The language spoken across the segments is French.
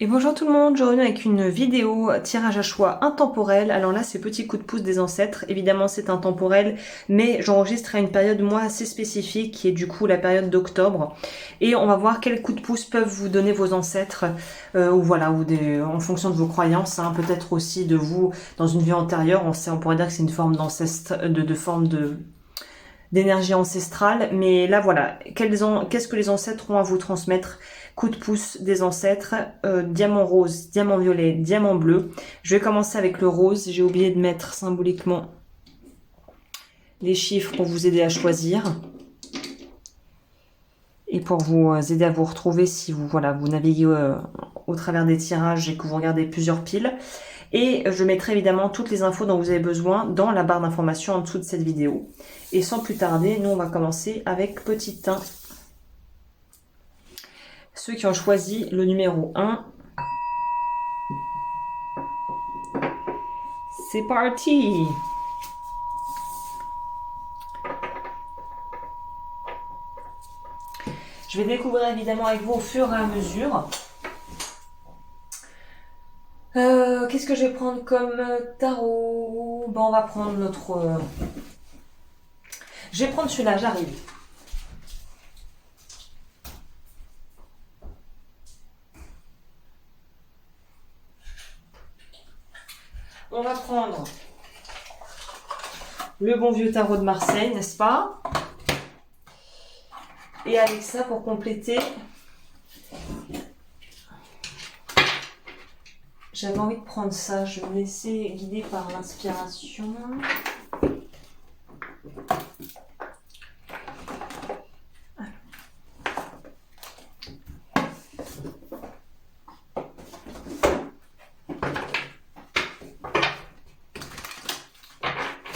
Et bonjour tout le monde, je reviens avec une vidéo tirage à choix intemporel. Alors là, c'est petit coup de pouce des ancêtres. Évidemment, c'est intemporel, mais j'enregistre à une période moi assez spécifique, qui est du coup la période d'octobre. Et on va voir quels coups de pouce peuvent vous donner vos ancêtres, ou voilà, en fonction de vos croyances, hein, peut-être aussi de vous dans une vie antérieure. On pourrait dire que c'est une forme d'ancestre, de forme de d'énergie ancestrale, mais là voilà, qu'est-ce que les ancêtres ont à vous transmettre? Coup de pouce des ancêtres, diamant rose, diamant violet, diamant bleu. Je vais commencer avec le rose, j'ai oublié de mettre symboliquement les chiffres pour vous aider à choisir et pour vous aider à vous retrouver si vous, voilà, vous naviguez au travers des tirages et que vous regardez plusieurs piles. Et je mettrai évidemment toutes les infos dont vous avez besoin dans la barre d'informations en dessous de cette vidéo. Et sans plus tarder, nous on va commencer avec petit 1. Ceux qui ont choisi le numéro 1. C'est parti! Je vais découvrir évidemment avec vous au fur et à mesure. Qu'est-ce que je vais prendre comme tarot? Bon, on va prendre notre... Je vais prendre celui-là, j'arrive. On va prendre le bon vieux tarot de Marseille, n'est-ce pas? Et avec ça, pour compléter, j'avais envie de prendre ça. Je vais me laisser guider par l'inspiration.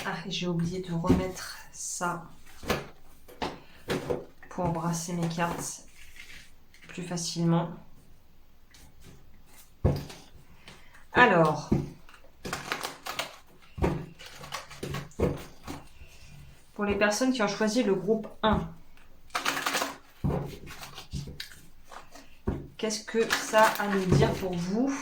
Ah, j'ai oublié de remettre ça pour embrasser mes cartes plus facilement. Alors, pour les personnes qui ont choisi le groupe 1, qu'est-ce que ça a à nous dire pour vous?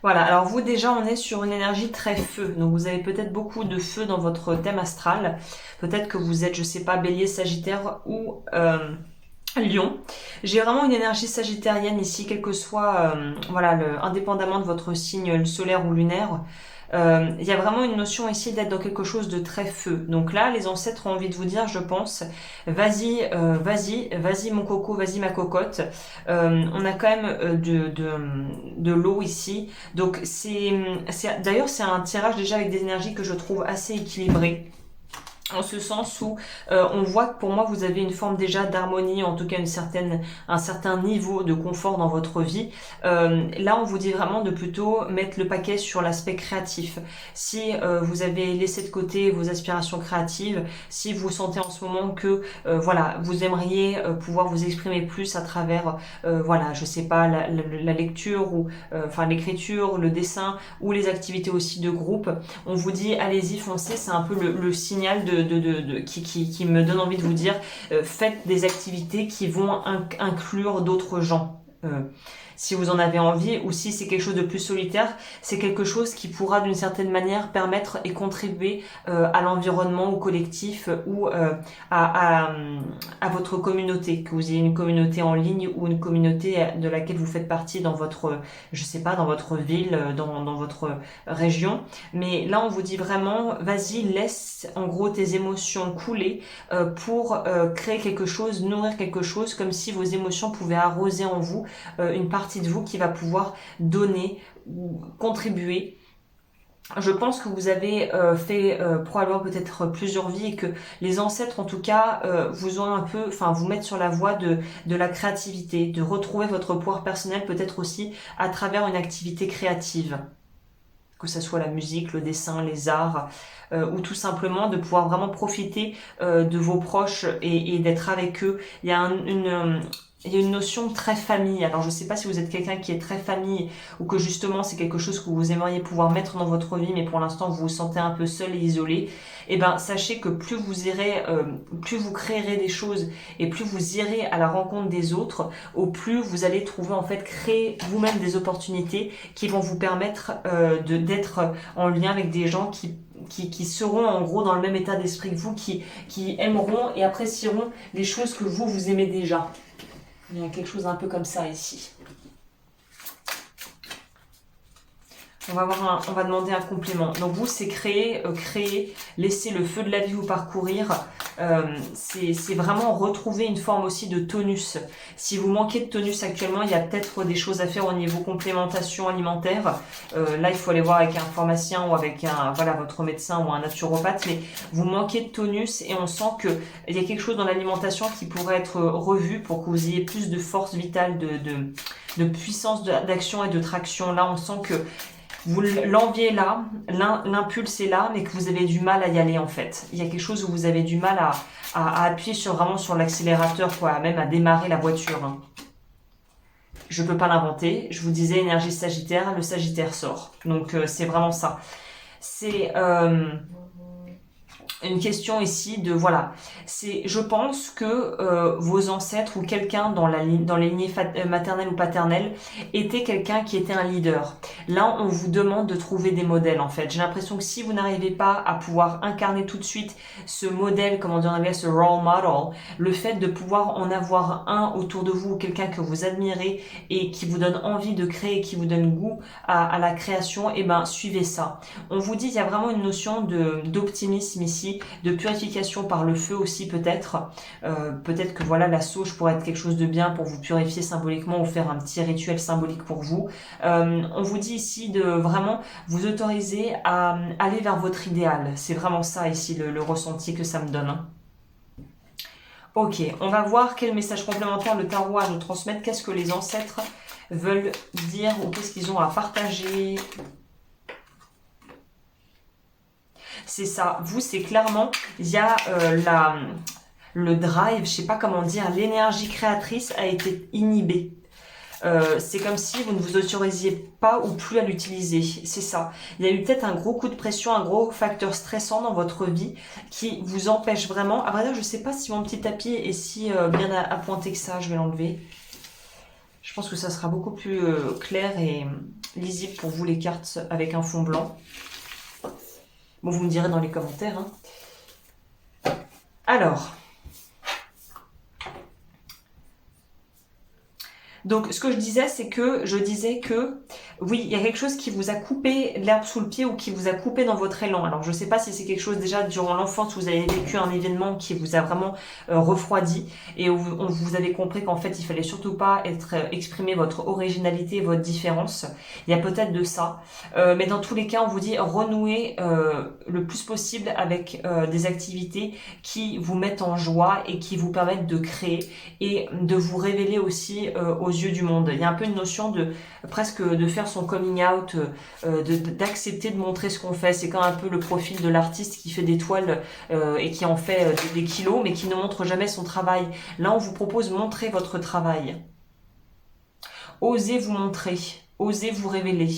Voilà, alors vous déjà on est sur une énergie très feu, donc vous avez peut-être beaucoup de feu dans votre thème astral, peut-être que vous êtes, je sais pas, bélier, sagittaire ou Lion. J'ai vraiment une énergie sagittarienne ici, quel que soit, voilà, indépendamment de votre signe solaire ou lunaire. Il y a vraiment une notion ici d'être dans quelque chose de très feu. Donc là, les ancêtres ont envie de vous dire, je pense, vas-y, vas-y mon coco, vas-y ma cocotte. On a quand même de l'eau ici. Donc d'ailleurs, c'est un tirage déjà avec des énergies que je trouve assez équilibrées. En ce sens où on voit que pour moi vous avez une forme déjà d'harmonie, en tout cas un certain niveau de confort dans votre vie. Là on vous dit vraiment de plutôt mettre le paquet sur l'aspect créatif. Si vous avez laissé de côté vos aspirations créatives, si vous sentez en ce moment que voilà, vous aimeriez pouvoir vous exprimer plus à travers voilà, je sais pas, la lecture ou enfin l'écriture, le dessin ou les activités aussi de groupe, on vous dit allez-y foncez, c'est un peu le signal qui me donne envie de vous dire faites des activités qui vont inclure d'autres gens. Si vous en avez envie, ou si c'est quelque chose de plus solitaire, c'est quelque chose qui pourra d'une certaine manière permettre et contribuer à l'environnement, au collectif ou à votre communauté, que vous ayez une communauté en ligne ou une communauté de laquelle vous faites partie dans votre, je sais pas, dans votre ville, dans votre région. Mais là, on vous dit vraiment, vas-y, laisse en gros tes émotions couler pour créer quelque chose, nourrir quelque chose, comme si vos émotions pouvaient arroser en vous une partie de vous qui va pouvoir donner ou contribuer. Je pense que vous avez fait probablement peut-être plusieurs vies et que les ancêtres en tout cas vous ont un peu, enfin vous mettent sur la voie de la créativité, de retrouver votre pouvoir personnel peut-être aussi à travers une activité créative, que ce soit la musique, le dessin, les arts, ou tout simplement de pouvoir vraiment profiter de vos proches et d'être avec eux. Il y a il y a une notion très famille. Alors je ne sais pas si vous êtes quelqu'un qui est très famille ou que justement c'est quelque chose que vous aimeriez pouvoir mettre dans votre vie, mais pour l'instant vous vous sentez un peu seul et isolé. Eh ben sachez que plus vous irez, plus vous créerez des choses et plus vous irez à la rencontre des autres, au plus vous allez trouver en fait créer vous-même des opportunités qui vont vous permettre d'être en lien avec des gens qui seront en gros dans le même état d'esprit que vous, qui aimeront et apprécieront les choses que vous aimez déjà. Il y a quelque chose un peu comme ça ici. On va demander un complément. Donc vous, c'est créer, laisser le feu de la vie vous parcourir. C'est vraiment retrouver une forme aussi de tonus. Si vous manquez de tonus actuellement, il y a peut-être des choses à faire au niveau complémentation alimentaire. Là, il faut aller voir avec un pharmacien ou avec votre médecin ou un naturopathe. Mais vous manquez de tonus et on sent que il y a quelque chose dans l'alimentation qui pourrait être revu pour que vous ayez plus de force vitale, de puissance d'action et de traction. Là, on sent que l'envie est là, l'impulse est là, mais que vous avez du mal à y aller en fait. Il y a quelque chose où vous avez du mal à appuyer vraiment sur l'accélérateur, quoi, même à démarrer la voiture. Hein. Je peux pas l'inventer. Je vous disais énergie Sagittaire, le Sagittaire sort. Donc c'est vraiment ça. C'est une question ici de voilà, je pense que vos ancêtres ou quelqu'un dans les lignées maternelles ou paternelles était quelqu'un qui était un leader. Là, on vous demande de trouver des modèles en fait. J'ai l'impression que si vous n'arrivez pas à pouvoir incarner tout de suite ce modèle, comment dire en anglais, ce role model, le fait de pouvoir en avoir un autour de vous, quelqu'un que vous admirez et qui vous donne envie de créer, qui vous donne goût à la création, et ben suivez ça. On vous dit il y a vraiment une notion d'optimisme ici, de purification par le feu aussi peut-être. Peut-être que voilà, la sauge pourrait être quelque chose de bien pour vous purifier symboliquement ou faire un petit rituel symbolique pour vous. On vous dit ici de vraiment vous autoriser à aller vers votre idéal. C'est vraiment ça ici le ressenti que ça me donne. Hein. Ok, on va voir quel message complémentaire le tarot a à nous transmettre. Qu'est-ce que les ancêtres veulent dire ou qu'est-ce qu'ils ont à partager. C'est ça. Vous, c'est clairement, il y a le drive, je sais pas comment dire, l'énergie créatrice a été inhibée. C'est comme si vous ne vous autorisiez pas ou plus à l'utiliser. C'est ça. Il y a eu peut-être un gros coup de pression, un gros facteur stressant dans votre vie qui vous empêche vraiment. À vrai dire, je sais pas si mon petit tapis est si bien appointé que ça. Je vais l'enlever. Je pense que ça sera beaucoup plus clair et lisible pour vous les cartes avec un fond blanc. Bon, vous me direz dans les commentaires. Hein. Alors. Donc, ce que je disais, c'est que oui, il y a quelque chose qui vous a coupé l'herbe sous le pied ou qui vous a coupé dans votre élan. Alors, je ne sais pas si c'est quelque chose déjà durant l'enfance où vous avez vécu un événement qui vous a vraiment refroidi et où vous avez compris qu'en fait, il fallait surtout pas exprimer votre originalité, votre différence. Il y a peut-être de ça. Mais dans tous les cas, on vous dit renouer le plus possible avec des activités qui vous mettent en joie et qui vous permettent de créer et de vous révéler aussi aux yeux du monde. Il y a un peu une notion de presque de faire son coming out, d'accepter de montrer ce qu'on fait. C'est quand même un peu le profil de l'artiste qui fait des toiles et qui en fait des kilos, mais qui ne montre jamais son travail. Là, on vous propose montrer votre travail. Osez vous montrer, osez vous révéler.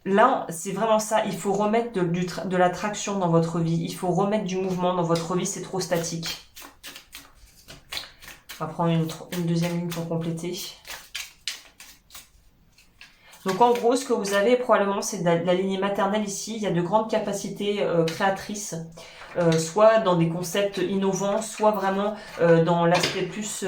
Là, c'est vraiment ça, il faut remettre de la traction dans votre vie, il faut remettre du mouvement dans votre vie, c'est trop statique. On va prendre une deuxième ligne pour compléter. Donc en gros, ce que vous avez probablement, c'est de la lignée maternelle ici. Il y a de grandes capacités créatrices, soit dans des concepts innovants, soit vraiment dans l'aspect plus...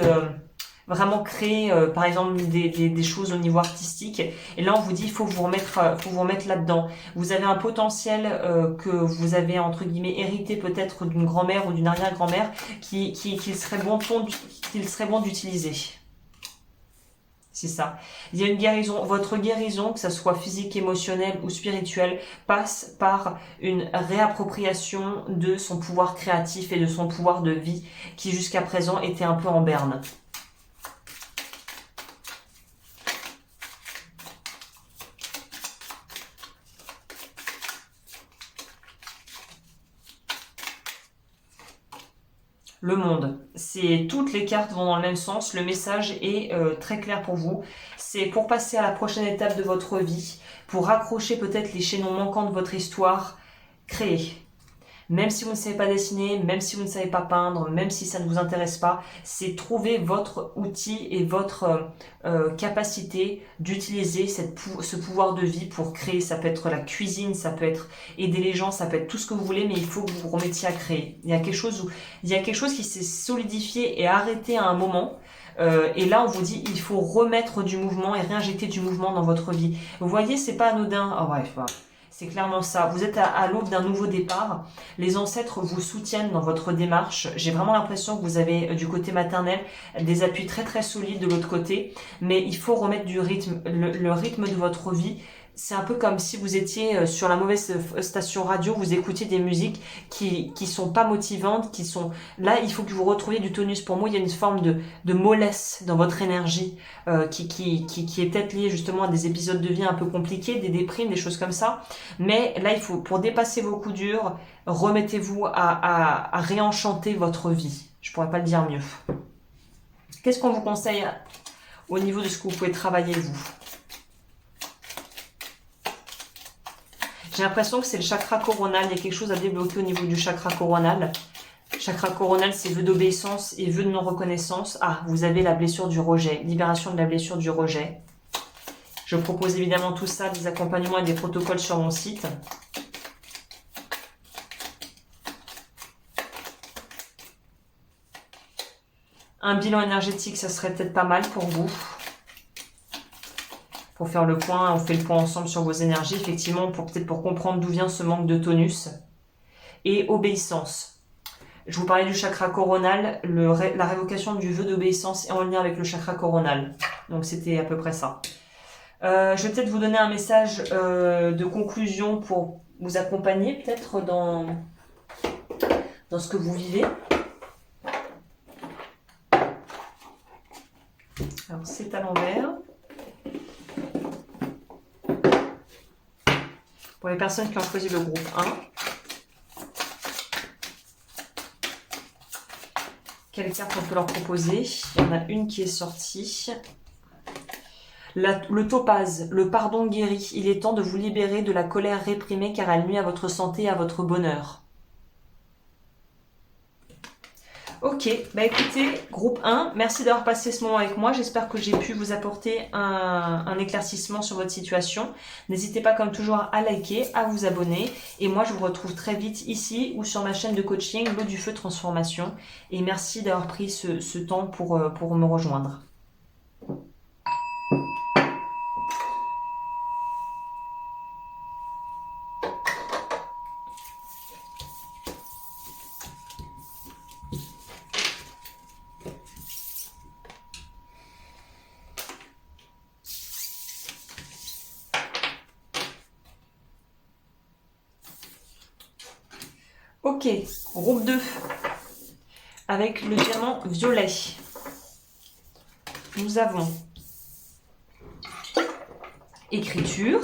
vraiment créer par exemple des choses au niveau artistique, et là on vous dit il faut vous remettre là-dedans. Vous avez un potentiel que vous avez entre guillemets hérité peut-être d'une grand-mère ou d'une arrière-grand-mère qu'il serait bon d'utiliser. C'est ça. Il y a une guérison. Votre guérison, que ça soit physique, émotionnelle ou spirituelle, passe par une réappropriation de son pouvoir créatif et de son pouvoir de vie qui jusqu'à présent était un peu en berne. le monde. Toutes les cartes vont dans le même sens. Le message est très clair pour vous. C'est pour passer à la prochaine étape de votre vie, pour raccrocher peut-être les chaînons manquants de votre histoire, créer. Même si vous ne savez pas dessiner, même si vous ne savez pas peindre, même si ça ne vous intéresse pas, c'est trouver votre outil et votre capacité d'utiliser ce pouvoir de vie pour créer. Ça peut être la cuisine, ça peut être aider les gens, ça peut être tout ce que vous voulez, mais il faut que vous vous remettiez à créer. Il y a quelque chose qui s'est solidifié et arrêté à un moment. Et là, on vous dit, il faut remettre du mouvement et réinjecter du mouvement dans votre vie. Vous voyez, c'est pas anodin. Oh, bref, voilà. C'est clairement ça. Vous êtes à l'aube d'un nouveau départ. Les ancêtres vous soutiennent dans votre démarche. J'ai vraiment l'impression que vous avez du côté maternel des appuis très très solides de l'autre côté. Mais il faut remettre du rythme. Le rythme de votre vie, c'est un peu comme si vous étiez sur la mauvaise station radio, vous écoutiez des musiques qui sont pas motivantes, qui sont... Là, il faut que vous retrouviez du tonus. Pour moi, il y a une forme de mollesse dans votre énergie qui est peut-être liée justement à des épisodes de vie un peu compliqués, des déprimes, des choses comme ça. Mais là, il faut, pour dépasser vos coups durs, remettez-vous à réenchanter votre vie. Je pourrais pas le dire mieux. Qu'est-ce qu'on vous conseille au niveau de ce que vous pouvez travailler, vous ? J'ai l'impression que c'est le chakra coronal. Il y a quelque chose à débloquer au niveau du chakra coronal. Chakra coronal, c'est vœu d'obéissance et vœu de non-reconnaissance. Ah, vous avez la blessure du rejet. Libération de la blessure du rejet. Je propose évidemment tout ça, des accompagnements et des protocoles sur mon site. Un bilan énergétique, ça serait peut-être pas mal pour vous. Pour faire le point, on fait le point ensemble sur vos énergies, effectivement, peut-être pour comprendre d'où vient ce manque de tonus. Et obéissance. Je vous parlais du chakra coronal, la révocation du vœu d'obéissance est en lien avec le chakra coronal. Donc c'était à peu près ça. Je vais peut-être vous donner un message de conclusion pour vous accompagner peut-être dans ce que vous vivez. Alors c'est à l'envers. Pour les personnes qui ont choisi le groupe 1, quelle carte on peut leur proposer? Il y en a une qui est sortie. Le topaze, le pardon guéri. Il est temps de vous libérer de la colère réprimée car elle nuit à votre santé et à votre bonheur. Ok, bah écoutez, groupe 1, merci d'avoir passé ce moment avec moi. J'espère que j'ai pu vous apporter un éclaircissement sur votre situation. N'hésitez pas comme toujours à liker, à vous abonner. Et moi, je vous retrouve très vite ici ou sur ma chaîne de coaching, L'eau du feu transformation. Et merci d'avoir pris ce temps pour me rejoindre. Ok, groupe 2, avec le diamant violet. Nous avons écriture.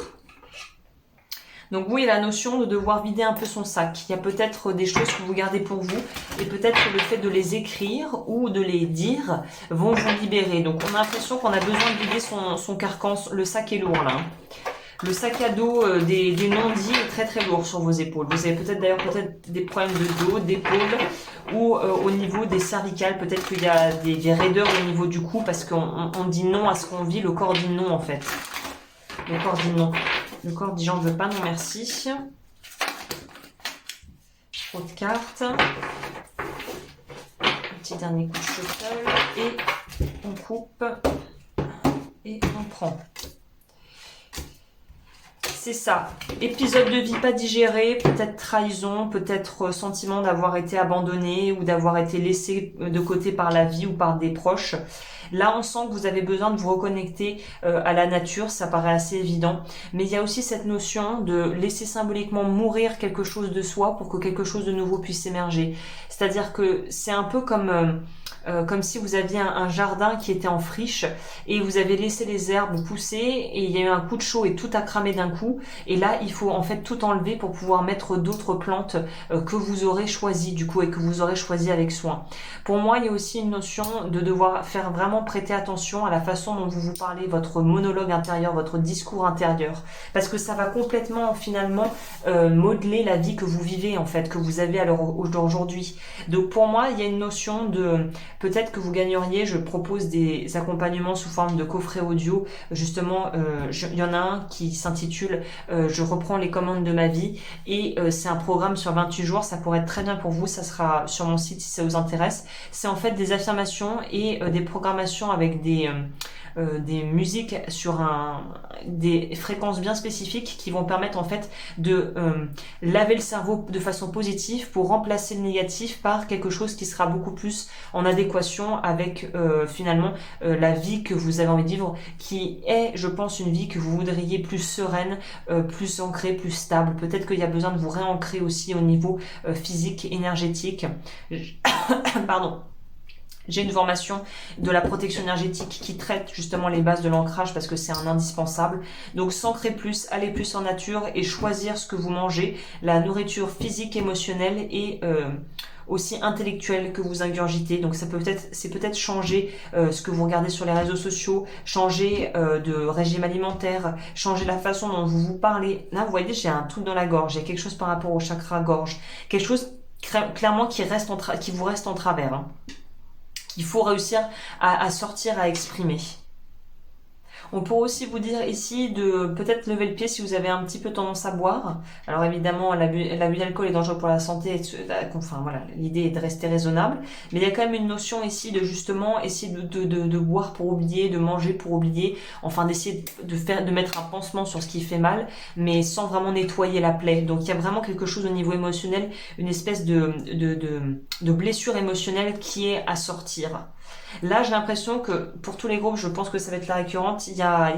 Donc vous, il y a la notion de devoir vider un peu son sac. Il y a peut-être des choses que vous gardez pour vous et peut-être le fait de les écrire ou de les dire vont vous libérer. Donc on a l'impression qu'on a besoin de vider son carcan. Le sac est lourd là. Le sac à dos des non-dits est très très lourd sur vos épaules. Vous avez peut-être d'ailleurs des problèmes de dos, d'épaule ou au niveau des cervicales. Peut-être qu'il y a des raideurs au niveau du cou parce qu'on dit non à ce qu'on vit. Le corps dit non en fait. Le corps dit non. Le corps dit j'en veux pas, non merci. Trop de cartes. Un petit dernier coup de shuffle et on coupe et on prend. C'est ça, épisode de vie pas digéré, peut-être trahison, peut-être sentiment d'avoir été abandonné ou d'avoir été laissé de côté par la vie ou par des proches. Là, on sent que vous avez besoin de vous reconnecter à la nature, ça paraît assez évident. Mais il y a aussi cette notion de laisser symboliquement mourir quelque chose de soi pour que quelque chose de nouveau puisse émerger. C'est-à-dire que c'est un peu comme comme si vous aviez un jardin qui était en friche et vous avez laissé les herbes pousser et il y a eu un coup de chaud et tout a cramé d'un coup. Et là, il faut en fait tout enlever pour pouvoir mettre d'autres plantes que vous aurez choisies du coup et que vous aurez choisi avec soin. Pour moi, il y a aussi une notion de devoir faire vraiment prêter attention à la façon dont vous vous parlez, votre monologue intérieur, votre discours intérieur, parce que ça va complètement finalement modeler la vie que vous vivez en fait, que vous avez à l'heure aujourd'hui. Donc pour moi, il y a une notion de peut-être que vous gagneriez, je propose des accompagnements sous forme de coffret audio, justement, il y en a un qui s'intitule Je reprends les commandes de ma vie et c'est un programme sur 28 jours, ça pourrait être très bien pour vous, ça sera sur mon site si ça vous intéresse. C'est en fait des affirmations et des programmations avec des musiques sur des fréquences bien spécifiques qui vont permettre en fait de laver le cerveau de façon positive pour remplacer le négatif par quelque chose qui sera beaucoup plus en adéquation avec finalement la vie que vous avez envie de vivre, qui est, je pense, une vie que vous voudriez plus sereine, plus ancrée, plus stable. Peut-être qu'il y a besoin de vous réancrer aussi au niveau physique, énergétique. Pardon. J'ai une formation de la protection énergétique qui traite justement les bases de l'ancrage parce que c'est un indispensable. Donc s'ancrer plus, aller plus en nature et choisir ce que vous mangez, la nourriture physique, émotionnelle et aussi intellectuelle que vous ingurgitez. Donc c'est peut-être changer ce que vous regardez sur les réseaux sociaux, changer de régime alimentaire, changer la façon dont vous vous parlez. Là vous voyez, j'ai un truc dans la gorge, j'ai quelque chose par rapport au chakra gorge, quelque chose clairement qui vous reste en travers. Hein. Il faut réussir à sortir, à exprimer. On pourrait aussi vous dire ici de peut-être lever le pied si vous avez un petit peu tendance à boire. Alors évidemment, l'abus d'alcool est dangereux pour la santé. Enfin voilà, l'idée est de rester raisonnable. Mais il y a quand même une notion ici de justement essayer de boire pour oublier, de manger pour oublier. Enfin d'essayer de mettre un pansement sur ce qui fait mal, mais sans vraiment nettoyer la plaie. Donc il y a vraiment quelque chose au niveau émotionnel, une espèce de blessure émotionnelle qui est à sortir. Là, j'ai l'impression que pour tous les groupes, je pense que ça va être la récurrente. Il y a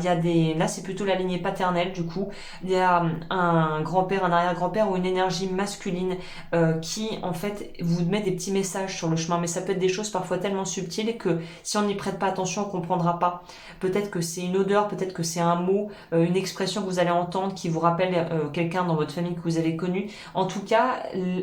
là, c'est plutôt la lignée paternelle du coup. Il y a un grand-père, un arrière-grand-père ou une énergie masculine qui en fait vous met des petits messages sur le chemin. Mais ça peut être des choses parfois tellement subtiles que si on n'y prête pas attention, on comprendra pas. Peut-être que c'est une odeur, peut-être que c'est un mot, une expression que vous allez entendre qui vous rappelle quelqu'un dans votre famille que vous avez connu. En tout cas,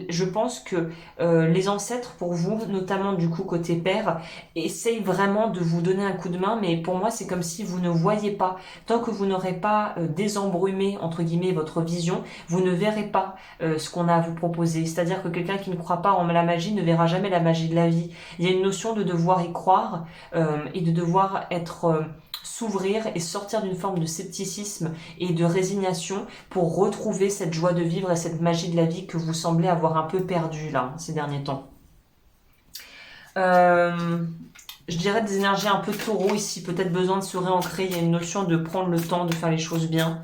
je pense que les ancêtres pour vous, notamment du coup côté père, essaye vraiment de vous donner un coup de main, mais pour moi c'est comme si vous ne voyez pas. Tant que vous n'aurez pas désembrumé entre guillemets votre vision, vous ne verrez pas ce qu'on a à vous proposer. C'est-à-dire que quelqu'un qui ne croit pas en la magie ne verra jamais la magie de la vie. Il y a une notion de devoir y croire et de devoir être s'ouvrir et sortir d'une forme de scepticisme et de résignation pour retrouver cette joie de vivre et cette magie de la vie que vous semblez avoir un peu perdue là ces derniers temps. Je dirais des énergies un peu taureau ici, peut-être besoin de se réancrer, il y a une notion de prendre le temps de faire les choses bien.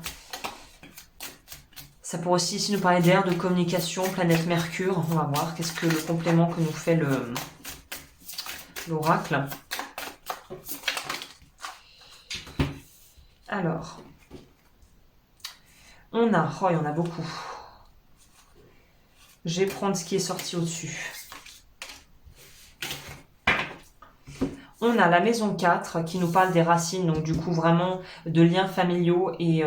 Ça pourrait aussi ici nous parler d'air, de communication, planète Mercure, on va voir qu'est-ce que le complément que nous fait l'oracle. Alors, il y en a beaucoup. Je vais prendre ce qui est sorti au-dessus. On a la maison 4 qui nous parle des racines, donc du coup vraiment de liens familiaux et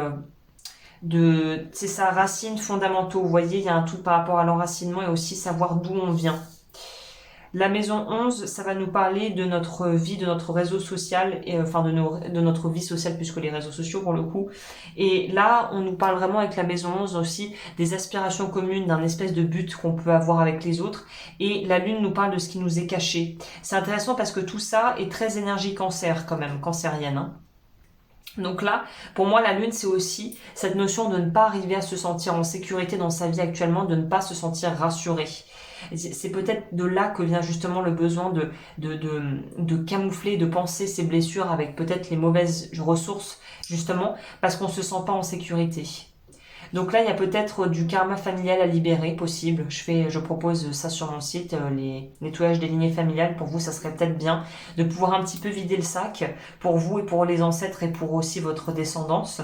c'est ça, racines fondamentaux. Vous voyez, il y a un tout par rapport à l'enracinement et aussi savoir d'où on vient. La maison 11, ça va nous parler de notre vie, de notre réseau social, et, enfin de notre vie sociale plus que les réseaux sociaux pour le coup. Et là, on nous parle vraiment avec la maison 11 aussi des aspirations communes, d'un espèce de but qu'on peut avoir avec les autres. Et la lune nous parle de ce qui nous est caché. C'est intéressant parce que tout ça est très énergie cancer quand même, cancérienne. Hein. Donc là, pour moi, la lune, c'est aussi cette notion de ne pas arriver à se sentir en sécurité dans sa vie actuellement, de ne pas se sentir rassuré. C'est peut-être de là que vient justement le besoin de camoufler, de penser ses blessures avec peut-être les mauvaises ressources, justement, parce qu'on se sent pas en sécurité. Donc là, il y a peut-être du karma familial à libérer, possible. Je propose ça sur mon site, les nettoyages des lignées familiales. Pour vous, ça serait peut-être bien de pouvoir un petit peu vider le sac pour vous et pour les ancêtres et pour aussi votre descendance.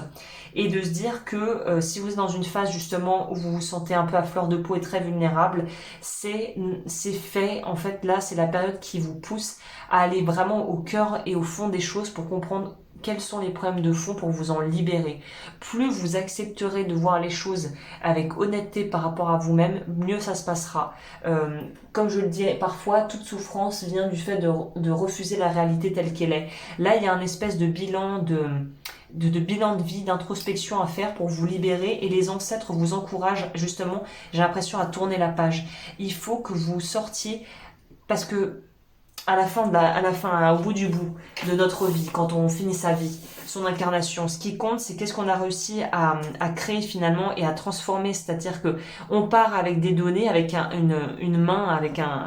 Et de se dire que si vous êtes dans une phase justement où vous vous sentez un peu à fleur de peau et très vulnérable, c'est fait. En fait, là, c'est la période qui vous pousse à aller vraiment au cœur et au fond des choses pour comprendre quels sont les problèmes de fond pour vous en libérer. Plus vous accepterez de voir les choses avec honnêteté par rapport à vous-même, mieux ça se passera. Comme je le dis parfois, toute souffrance vient du fait de refuser la réalité telle qu'elle est. Là, il y a un espèce de bilan de bilan de vie, d'introspection à faire pour vous libérer, et les ancêtres vous encouragent justement, j'ai l'impression, à tourner la page. Il faut que vous sortiez, parce que au bout du bout de notre vie, quand on finit sa vie, son incarnation, ce qui compte, c'est qu'est-ce qu'on a réussi à créer finalement et à transformer. C'est-à-dire que on part avec des données, avec une main,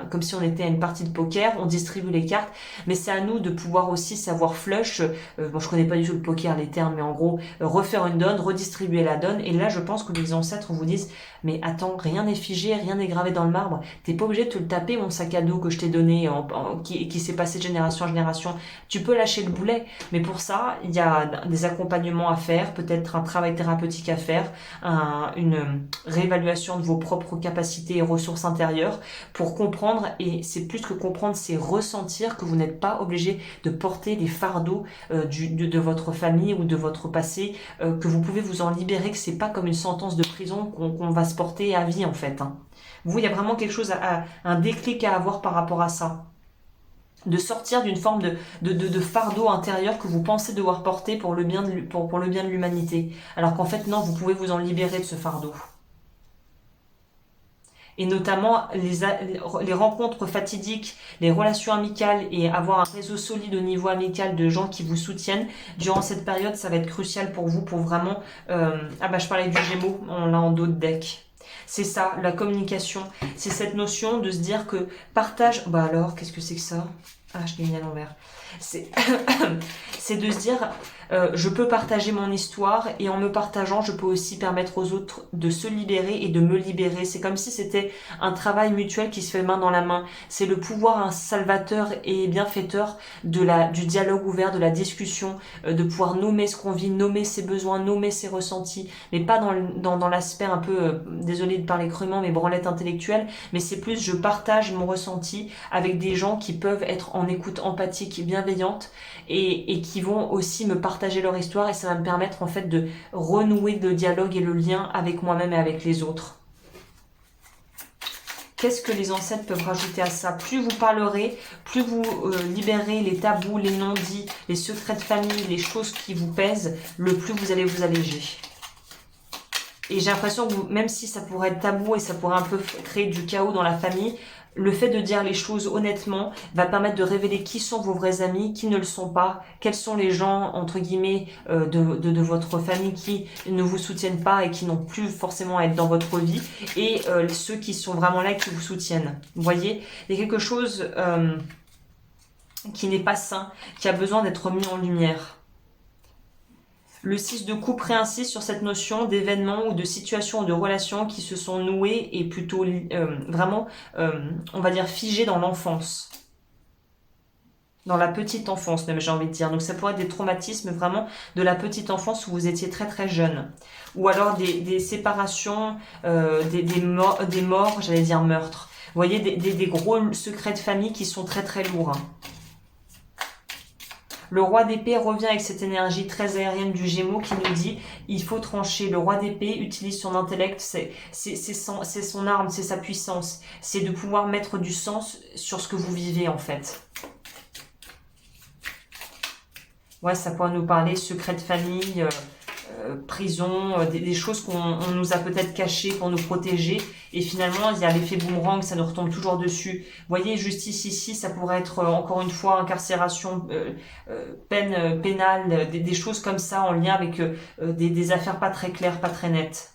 comme si on était à une partie de poker, on distribue les cartes, mais c'est à nous de pouvoir aussi savoir flush. Bon, je connais pas du tout le poker, les termes, mais en gros, refaire une donne, redistribuer la donne. Et là, je pense que les ancêtres vous disent, mais attends, rien n'est figé, rien n'est gravé dans le marbre. T'es pas obligé de te le taper, mon sac à dos que je t'ai donné, qui s'est passé de génération en génération. Tu peux lâcher le boulet, mais pour ça, il y a des accompagnements à faire, peut-être un travail thérapeutique à faire, une réévaluation de vos propres capacités et ressources intérieures pour comprendre, et c'est plus que comprendre, c'est ressentir que vous n'êtes pas obligé de porter les fardeaux de votre famille ou de votre passé, que vous pouvez vous en libérer, que c'est pas comme une sentence de prison qu'on va se porter à vie en fait. Vous, il y a vraiment quelque chose, un déclic à avoir par rapport à ça. De sortir d'une forme de fardeau intérieur que vous pensez devoir porter pour le bien de l'humanité. Alors qu'en fait, non, vous pouvez vous en libérer de ce fardeau. Et notamment les rencontres fatidiques, les relations amicales, et avoir un réseau solide au niveau amical de gens qui vous soutiennent durant cette période, ça va être crucial pour vous, pour vraiment... je parlais du Gémeaux, on l'a en dos de deck. C'est ça, la communication. C'est cette notion de se dire que partage... Bah alors, qu'est-ce que c'est que ça? Ah, je l'ai mis à l'envers. C'est de se dire, je peux partager mon histoire, et en me partageant, je peux aussi permettre aux autres de se libérer et de me libérer. C'est comme si c'était un travail mutuel qui se fait main dans la main. C'est le pouvoir salvateur et bienfaiteur du dialogue ouvert, de la discussion, de pouvoir nommer ce qu'on vit, nommer ses besoins, nommer ses ressentis, mais pas dans l'aspect un peu, désolé de parler crûment, mais branlette intellectuelle, mais c'est plus je partage mon ressenti avec des gens qui peuvent être en écoute empathique, bienveillante, et qui vont aussi me partager leur histoire, et ça va me permettre en fait de renouer le dialogue et le lien avec moi-même et avec les autres. Qu'est-ce que les ancêtres peuvent rajouter à ça? Plus vous parlerez, plus vous libérez les tabous, les non-dits, les secrets de famille, les choses qui vous pèsent, le plus vous allez vous alléger. Et j'ai l'impression que même si ça pourrait être tabou et ça pourrait un peu créer du chaos dans la famille, le fait de dire les choses honnêtement va permettre de révéler qui sont vos vrais amis, qui ne le sont pas, quels sont les gens, entre guillemets, de votre famille qui ne vous soutiennent pas et qui n'ont plus forcément à être dans votre vie, et ceux qui sont vraiment là et qui vous soutiennent. Vous voyez, il y a quelque chose qui n'est pas sain, qui a besoin d'être mis en lumière. Le 6 de coupe réinsiste sur cette notion d'événements ou de situations ou de relations qui se sont nouées et plutôt on va dire figées dans l'enfance. Dans la petite enfance même, j'ai envie de dire. Donc ça pourrait être des traumatismes vraiment de la petite enfance où vous étiez très très jeune. Ou alors des séparations, des morts, j'allais dire meurtres. Vous voyez, des gros secrets de famille qui sont très très lourds. Le roi d'épée revient avec cette énergie très aérienne du Gémeaux qui nous dit il faut trancher. Le roi d'épée utilise son intellect, c'est son arme, c'est sa puissance. C'est de pouvoir mettre du sens sur ce que vous vivez en fait. Ouais, ça pourrait nous parler secret de famille, prison, des choses qu'on nous a peut-être cachées pour nous protéger, et finalement il y a l'effet boomerang, ça nous retombe toujours dessus. Vous voyez, justice ici, ça pourrait être encore une fois incarcération, peine pénale, des choses comme ça en lien avec des affaires pas très claires, pas très nettes.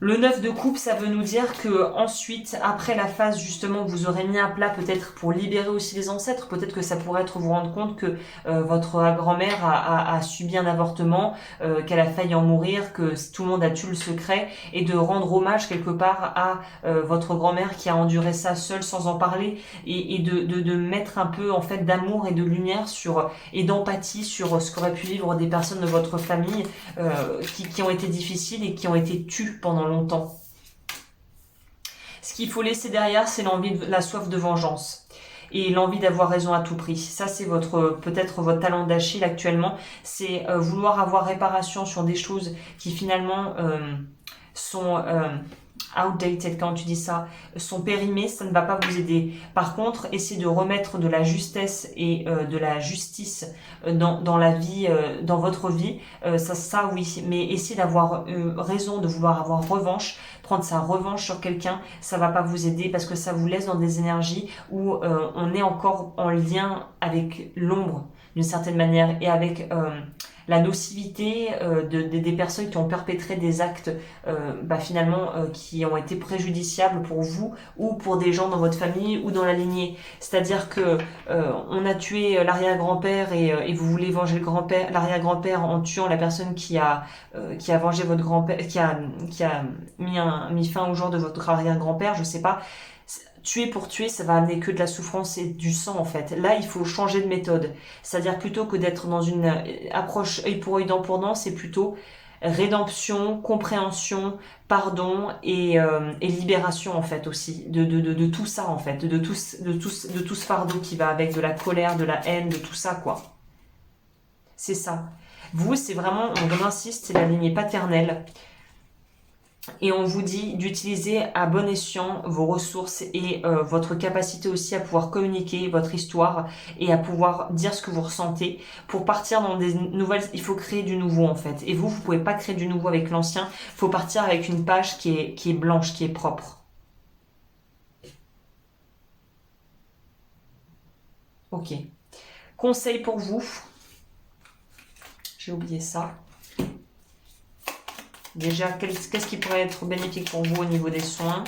Le 9 de coupe, ça veut nous dire que ensuite, après la phase justement, vous aurez mis à plat peut-être pour libérer aussi les ancêtres. Peut-être que ça pourrait être vous rendre compte que votre grand-mère a subi un avortement, qu'elle a failli en mourir, que tout le monde a tué le secret, et de rendre hommage quelque part à votre grand-mère qui a enduré ça seule sans en parler, et de mettre un peu en fait d'amour et de lumière sur et d'empathie sur ce qu'auraient pu vivre des personnes de votre famille qui ont été difficiles et qui ont été tues pendant longtemps. Ce qu'il faut laisser derrière, c'est l'envie, la soif de vengeance et l'envie d'avoir raison à tout prix. Ça, c'est peut-être votre talent d'Achille actuellement. C'est vouloir avoir réparation sur des choses qui finalement sont outdated, quand tu dis ça, sont périmés, ça ne va pas vous aider. Par contre, essayez de remettre de la justesse et de la justice dans la vie, dans votre vie, ça oui, mais essayez d'avoir raison, de vouloir avoir revanche, prendre sa revanche sur quelqu'un, ça va pas vous aider parce que ça vous laisse dans des énergies où on est encore en lien avec l'ombre d'une certaine manière et avec la nocivité des personnes qui ont perpétré des actes finalement qui ont été préjudiciables pour vous ou pour des gens dans votre famille ou dans la lignée. C'est-à-dire que on a tué l'arrière-grand-père et vous voulez venger le grand-père, l'arrière-grand-père en tuant la personne qui a vengé votre grand-père, qui a mis fin au jour de votre arrière-grand-père, je sais pas. Tuer pour tuer, ça va amener que de la souffrance et du sang en fait. Là, il faut changer de méthode. C'est-à-dire plutôt que d'être dans une approche œil pour œil, dent pour dent, c'est plutôt rédemption, compréhension, pardon et libération en fait aussi de tout ça en fait, de tout ce fardeau qui va avec, de la colère, de la haine, de tout ça quoi. C'est ça. Vous, c'est vraiment, on insiste, c'est la lignée paternelle. Et on vous dit d'utiliser à bon escient vos ressources et votre capacité aussi à pouvoir communiquer votre histoire et à pouvoir dire ce que vous ressentez. Pour partir dans des nouvelles, il faut créer du nouveau en fait. Et vous pouvez pas créer du nouveau avec l'ancien. Il faut partir avec une page qui est blanche, qui est propre. Ok. Conseil pour vous. J'ai oublié ça. Déjà, qu'est-ce qui pourrait être bénéfique pour vous au niveau des soins?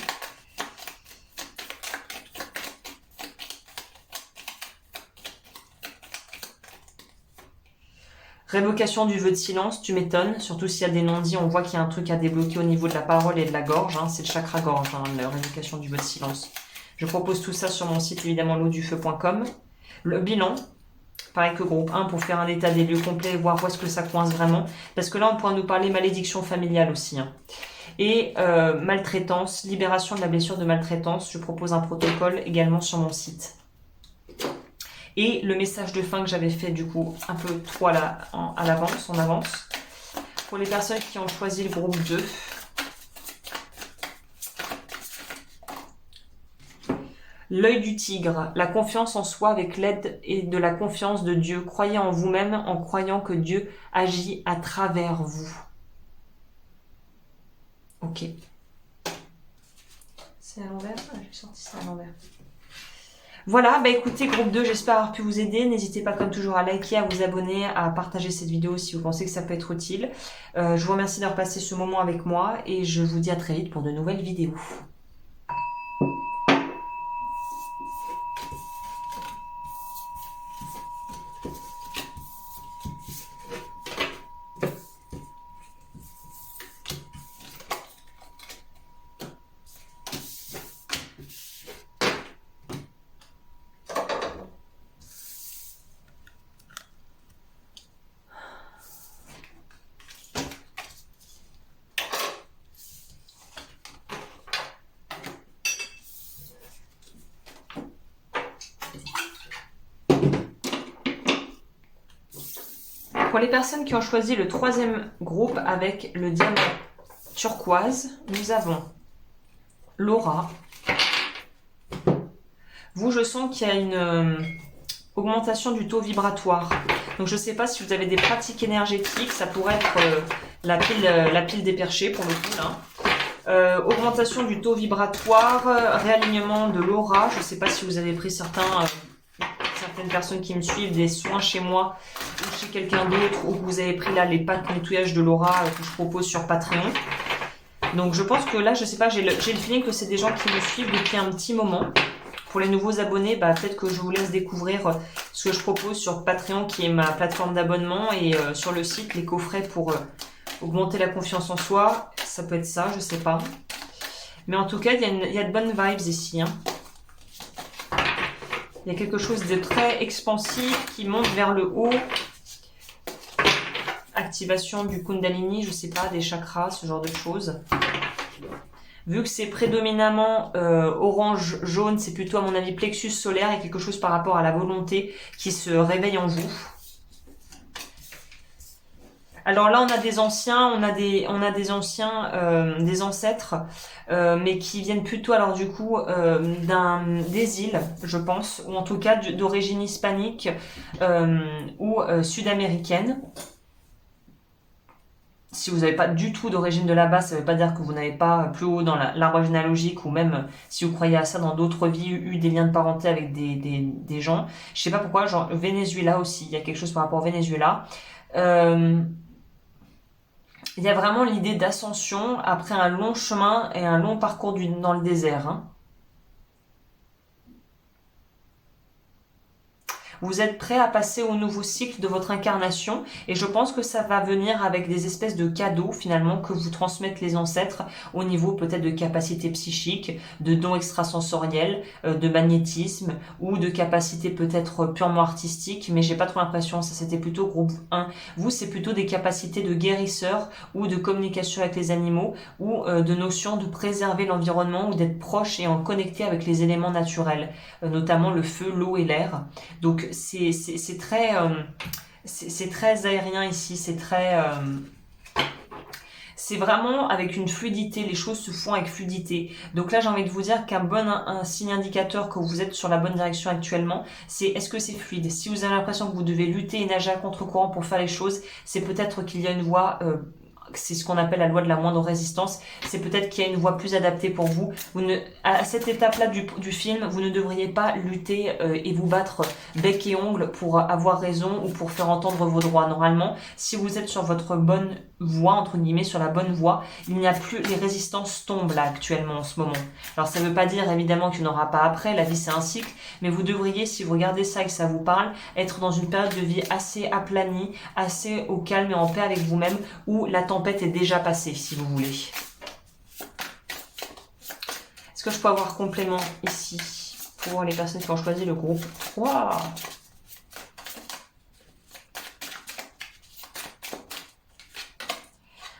Révocation du vœu de silence, tu m'étonnes. Surtout s'il y a des non-dits, on voit qu'il y a un truc à débloquer au niveau de la parole et de la gorge. Hein. C'est le chakra gorge, hein, la révocation du vœu de silence. Je propose tout ça sur mon site, évidemment, l'eau-du-feu.com. Le bilan. Pareil que groupe 1 pour faire un état des lieux complet et voir où est-ce que ça coince vraiment. Parce que là, on pourra nous parler malédiction familiale aussi. Hein. Et maltraitance, libération de la blessure de maltraitance. Je propose un protocole également sur mon site. Et le message de fin que j'avais fait du coup un peu trop à l'avance, en avance. Pour les personnes qui ont choisi le groupe 2. L'œil du tigre, la confiance en soi avec l'aide et de la confiance de Dieu. Croyez en vous-même en croyant que Dieu agit à travers vous. Ok. C'est à l'envers? Ah, j'ai sorti ça à l'envers. Voilà, bah écoutez, groupe 2, j'espère avoir pu vous aider. N'hésitez pas comme toujours à liker, à vous abonner, à partager cette vidéo si vous pensez que ça peut être utile. Je vous remercie d'avoir passé ce moment avec moi et je vous dis à très vite pour de nouvelles vidéos. Pour les personnes qui ont choisi le 3e groupe avec le diamant turquoise, nous avons Laura. Vous, je sens qu'il y a une augmentation du taux vibratoire. Donc, je ne sais pas si vous avez des pratiques énergétiques. Ça pourrait être la pile des perchés pour le coup, là. Augmentation du taux vibratoire, réalignement de l'aura. Je ne sais pas si vous avez pris certaines personnes qui me suivent des soins chez moi ou chez quelqu'un d'autre, ou que vous avez pris là les packs nettoyage de l'aura que je propose sur Patreon. Donc je pense que là, je sais pas, j'ai le feeling que c'est des gens qui me suivent depuis un petit moment. Pour les nouveaux abonnés, peut-être que je vous laisse découvrir ce que je propose sur Patreon, qui est ma plateforme d'abonnement, et sur le site, les coffrets pour augmenter la confiance en soi. Ça peut être ça, je sais pas. Mais en tout cas, il y a de bonnes vibes ici. Il y a quelque chose de très expansif qui monte vers le haut. Activation du Kundalini, je sais pas, des chakras, ce genre de choses. Vu que c'est prédominamment orange, jaune, c'est plutôt à mon avis plexus solaire et quelque chose par rapport à la volonté qui se réveille en vous. Alors là, on a des anciens, des ancêtres, mais qui viennent plutôt alors du coup des îles, je pense, ou en tout cas d'origine hispanique ou sud-américaine. Si vous n'avez pas du tout d'origine de là-bas, ça ne veut pas dire que vous n'avez pas plus haut dans l'arbre généalogique, ou même si vous croyez à ça dans d'autres vies, eu des liens de parenté avec des gens. Je sais pas pourquoi, genre Venezuela aussi, il y a quelque chose par rapport au Venezuela. Il y a vraiment l'idée d'ascension après un long chemin et un long parcours dans le désert. Vous êtes prêt à passer au nouveau cycle de votre incarnation et je pense que ça va venir avec des espèces de cadeaux finalement que vous transmettent les ancêtres au niveau peut-être de capacité psychique, de dons extrasensoriels, de magnétisme ou de capacité peut-être purement artistique, mais j'ai pas trop l'impression, ça c'était plutôt groupe 1. Vous c'est plutôt des capacités de guérisseur ou de communication avec les animaux ou de notion de préserver l'environnement ou d'être proche et en connecté avec les éléments naturels, notamment le feu, l'eau et l'air. Donc c'est très aérien ici, c'est vraiment avec une fluidité, les choses se font avec fluidité. Donc là, j'ai envie de vous dire un signe indicateur que vous êtes sur la bonne direction actuellement, c'est est-ce que c'est fluide? Si vous avez l'impression que vous devez lutter et nager à contre-courant pour faire les choses, c'est peut-être qu'il y a une voie c'est ce qu'on appelle la loi de la moindre résistance, c'est peut-être qu'il y a une voie plus adaptée pour vous. À cette étape-là du film, vous ne devriez pas lutter et vous battre bec et ongle pour avoir raison ou pour faire entendre vos droits. Normalement, si vous êtes sur votre bonne voie, entre guillemets, sur la bonne voie, il n'y a plus, les résistances tombent là actuellement en ce moment. Alors ça ne veut pas dire évidemment qu'il n'y en aura pas après, la vie c'est un cycle, mais vous devriez, si vous regardez ça et que ça vous parle, être dans une période de vie assez aplanie, assez au calme et en paix avec vous-même, où la tempête est déjà passée, si vous voulez. Est-ce que je peux avoir complément ici pour les personnes qui ont choisi le groupe 3?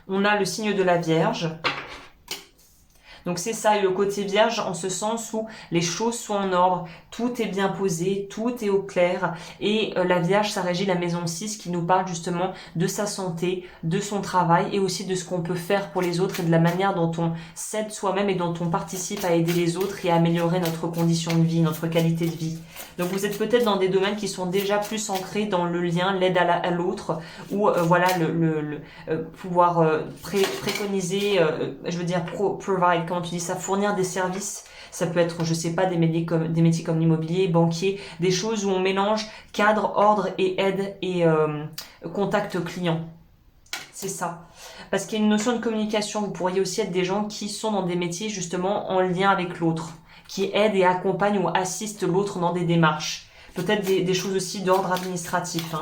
On a le signe de la Vierge. Donc c'est ça, et le côté vierge en ce sens où les choses sont en ordre, tout est bien posé, tout est au clair, et la Vierge, ça régit la maison 6 qui nous parle justement de sa santé, de son travail, et aussi de ce qu'on peut faire pour les autres, et de la manière dont on s'aide soi-même et dont on participe à aider les autres et à améliorer notre condition de vie, notre qualité de vie. Donc vous êtes peut-être dans des domaines qui sont déjà plus ancrés dans le lien, l'aide à l'autre, ou voilà, pouvoir préconiser, je veux dire provide, comment tu dis ça, fournir des services. Ça peut être, je sais pas, des métiers comme l'immobilier, banquier, des choses où on mélange cadre, ordre et aide et contact client. C'est ça. Parce qu'il y a une notion de communication. Vous pourriez aussi être des gens qui sont dans des métiers justement en lien avec l'autre, qui aident et accompagnent ou assistent l'autre dans des démarches. Peut-être des choses aussi d'ordre administratif.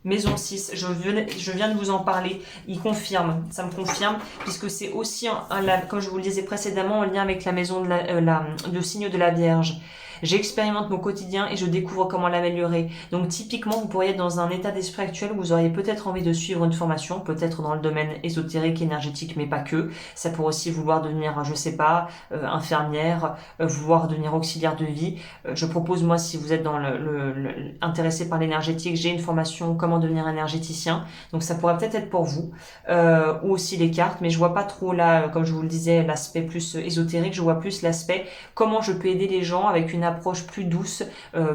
Maison 6, je viens de vous en parler, il confirme, ça me confirme, puisque c'est aussi, comme je vous le disais précédemment, en lien avec la maison le signe de la Vierge. J'expérimente mon quotidien et je découvre comment l'améliorer. Donc typiquement, vous pourriez être dans un état d'esprit actuel où vous auriez peut-être envie de suivre une formation, peut-être dans le domaine ésotérique, énergétique, mais pas que. Ça pourrait aussi vouloir devenir, je sais pas, infirmière, vouloir devenir auxiliaire de vie. Je propose, moi, si vous êtes dans intéressé par l'énergétique, j'ai une formation comment devenir énergéticien. Donc ça pourrait peut-être être pour vous. Ou aussi les cartes, mais je vois pas trop là, comme je vous le disais, l'aspect plus ésotérique, je vois plus l'aspect comment je peux aider les gens avec une approche plus douce,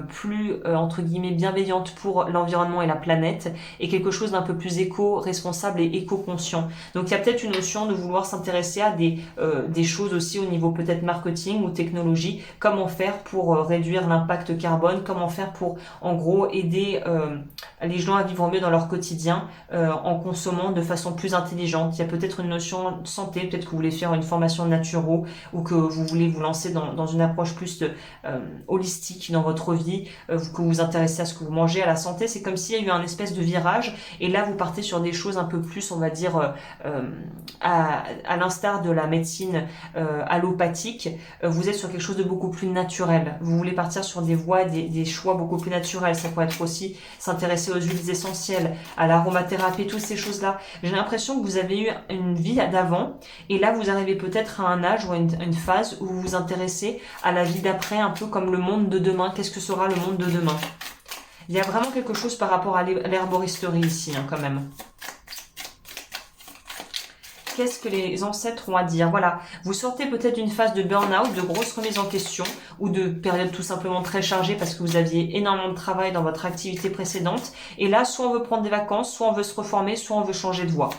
plus entre guillemets bienveillante pour l'environnement et la planète, et quelque chose d'un peu plus éco-responsable et éco-conscient. Donc il y a peut-être une notion de vouloir s'intéresser à des choses aussi au niveau peut-être marketing ou technologie, comment faire pour réduire l'impact carbone, comment faire pour en gros aider les gens à vivre mieux dans leur quotidien en consommant de façon plus intelligente. Il y a peut-être une notion de santé, peut-être que vous voulez faire une formation de naturo ou que vous voulez vous lancer dans une approche plus holistique dans votre vie, que vous vous intéressez à ce que vous mangez, à la santé. C'est comme s'il y a eu un espèce de virage et là vous partez sur des choses un peu plus, on va dire, à l'instar de la médecine allopathique. Vous êtes sur quelque chose de beaucoup plus naturel. Vous voulez partir sur des voies, des choix beaucoup plus naturels. Ça pourrait être aussi s'intéresser aux huiles essentielles, à l'aromathérapie, toutes ces choses-là. J'ai l'impression que vous avez eu une vie d'avant et là vous arrivez peut-être à un âge ou à une phase où vous vous intéressez à la vie d'après, un peu comme le monde de demain. Qu'est-ce que sera le monde de demain? Il y a vraiment quelque chose par rapport à l'herboristerie ici, quand même. Qu'est-ce que les ancêtres ont à dire? Voilà, vous sortez peut-être d'une phase de burn-out, de grosses remises en question, ou de période tout simplement très chargée parce que vous aviez énormément de travail dans votre activité précédente. Et là, soit on veut prendre des vacances, soit on veut se reformer, soit on veut changer de voie.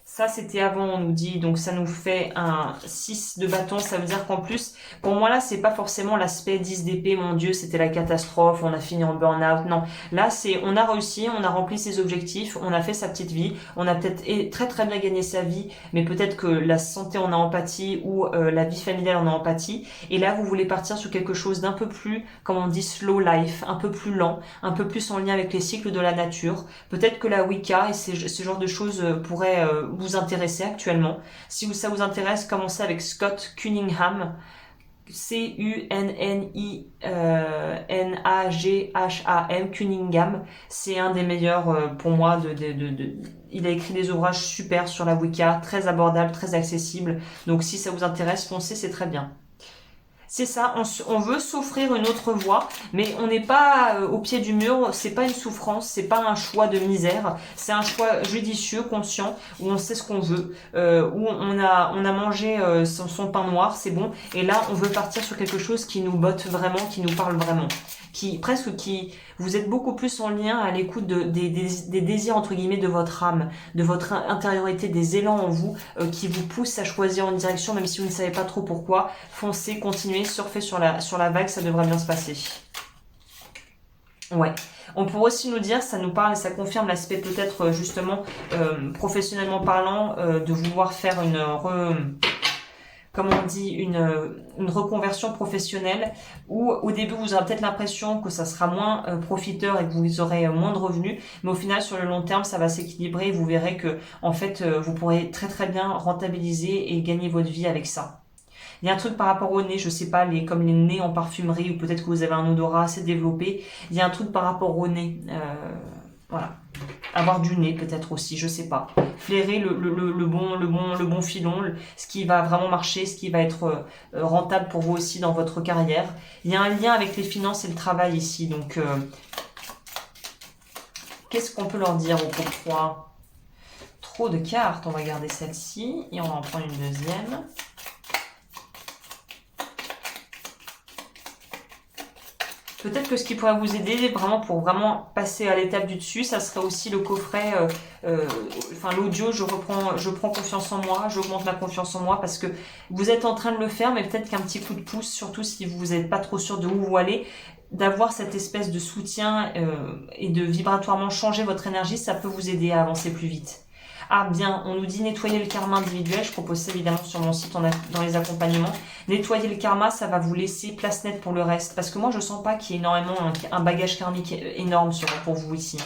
Ça, c'était avant, on nous dit, donc ça nous fait un 6 de bâton, ça veut dire qu'en plus, pour moi là, c'est pas forcément l'aspect 10 d'épée, mon Dieu, c'était la catastrophe, on a fini en burn-out, non. Là, c'est, on a réussi, on a rempli ses objectifs, on a fait sa petite vie, on a peut-être très très bien gagné sa vie, mais peut-être que la santé en a empathie ou la vie familiale en a empathie, et là, vous voulez partir sur quelque chose d'un peu plus, comme on dit, slow life, un peu plus lent, un peu plus en lien avec les cycles de la nature. Peut-être que la Wicca et ce genre de choses pourraient vous intéresser actuellement. Si ça vous intéresse, commencez avec Scott Cunningham, Cunningham, Cunningham. C'est un des meilleurs pour moi. Il a écrit des ouvrages super sur la Wicca, très abordable, très accessible. Donc si ça vous intéresse, foncez, c'est très bien. C'est ça, on veut s'offrir une autre voie, mais on n'est pas au pied du mur, c'est pas une souffrance, c'est pas un choix de misère, c'est un choix judicieux, conscient, où on sait ce qu'on veut, où on a mangé son pain noir, c'est bon, et là on veut partir sur quelque chose qui nous botte vraiment, qui nous parle vraiment, qui vous êtes beaucoup plus en lien à l'écoute des désirs entre guillemets de votre âme, de votre intériorité, des élans en vous qui vous poussent à choisir une direction, même si vous ne savez pas trop pourquoi. Foncez, continuez, surfez sur la vague, ça devrait bien se passer. Ouais. On pourrait aussi nous dire, ça nous parle et ça confirme l'aspect peut-être justement professionnellement parlant de vouloir faire comme on dit, une reconversion professionnelle où au début vous aurez peut-être l'impression que ça sera moins profiteur et que vous aurez moins de revenus, mais au final sur le long terme ça va s'équilibrer et vous verrez que en fait vous pourrez très très bien rentabiliser et gagner votre vie avec ça. Il y a un truc par rapport au nez, je sais pas, comme les nez en parfumerie ou peut-être que vous avez un odorat assez développé, il y a un truc par rapport au nez. Voilà. Avoir du nez peut-être aussi, je sais pas. Flairer le bon filon, ce qui va vraiment marcher, ce qui va être rentable pour vous aussi dans votre carrière. Il y a un lien avec les finances et le travail ici, donc qu'est-ce qu'on peut leur dire au groupe 3? Trop de cartes, on va garder celle-ci et on va en prendre une deuxième. Peut-être que ce qui pourrait vous aider vraiment pour vraiment passer à l'étape du dessus, ça serait aussi le coffret, l'audio, je prends confiance en moi, j'augmente ma confiance en moi parce que vous êtes en train de le faire, mais peut-être qu'un petit coup de pouce, surtout si vous n'êtes pas trop sûr de où vous allez, d'avoir cette espèce de soutien et de vibratoirement changer votre énergie, ça peut vous aider à avancer plus vite. Ah bien, on nous dit nettoyer le karma individuel, je propose ça évidemment sur mon site dans les accompagnements. Nettoyer le karma, ça va vous laisser place nette pour le reste, parce que moi je sens pas qu'il y ait énormément un bagage karmique énorme pour vous ici.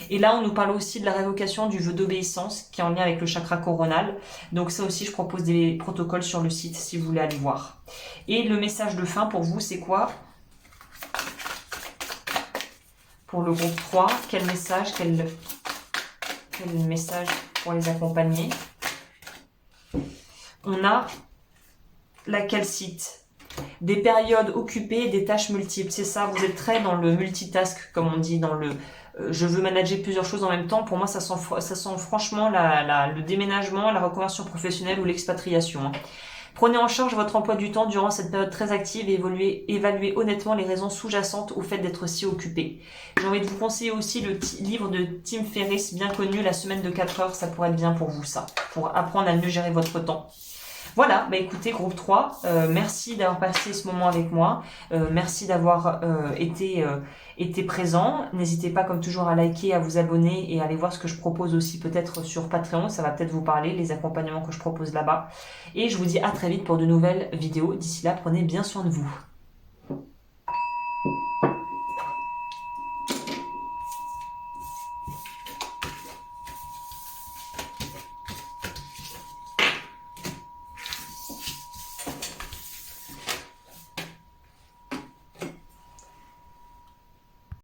Et là, on nous parle aussi de la révocation du vœu d'obéissance, qui est en lien avec le chakra coronal. Donc ça aussi, je propose des protocoles sur le site, si vous voulez aller voir. Et le message de fin pour vous, c'est quoi? Pour le groupe 3, quel message pour les accompagner? On a la calcite. des périodes occupées, des tâches multiples. C'est ça, vous êtes très dans le multitask, comme on dit, dans le je veux manager plusieurs choses en même temps. Pour moi, ça sent franchement le déménagement, la reconversion professionnelle ou l'expatriation, hein. Prenez en charge votre emploi du temps durant cette période très active et évaluez honnêtement les raisons sous-jacentes au fait d'être si occupé. J'ai envie de vous conseiller aussi le livre de Tim Ferriss, bien connu, La semaine de 4 heures. Ça pourrait être bien pour vous, ça, pour apprendre à mieux gérer votre temps. Voilà, bah écoutez, groupe 3, merci d'avoir passé ce moment avec moi, merci d'avoir été présent. N'hésitez pas comme toujours à liker, à vous abonner et à aller voir ce que je propose aussi peut-être sur Patreon, ça va peut-être vous parler, les accompagnements que je propose là-bas. Et je vous dis à très vite pour de nouvelles vidéos. D'ici là, prenez bien soin de vous.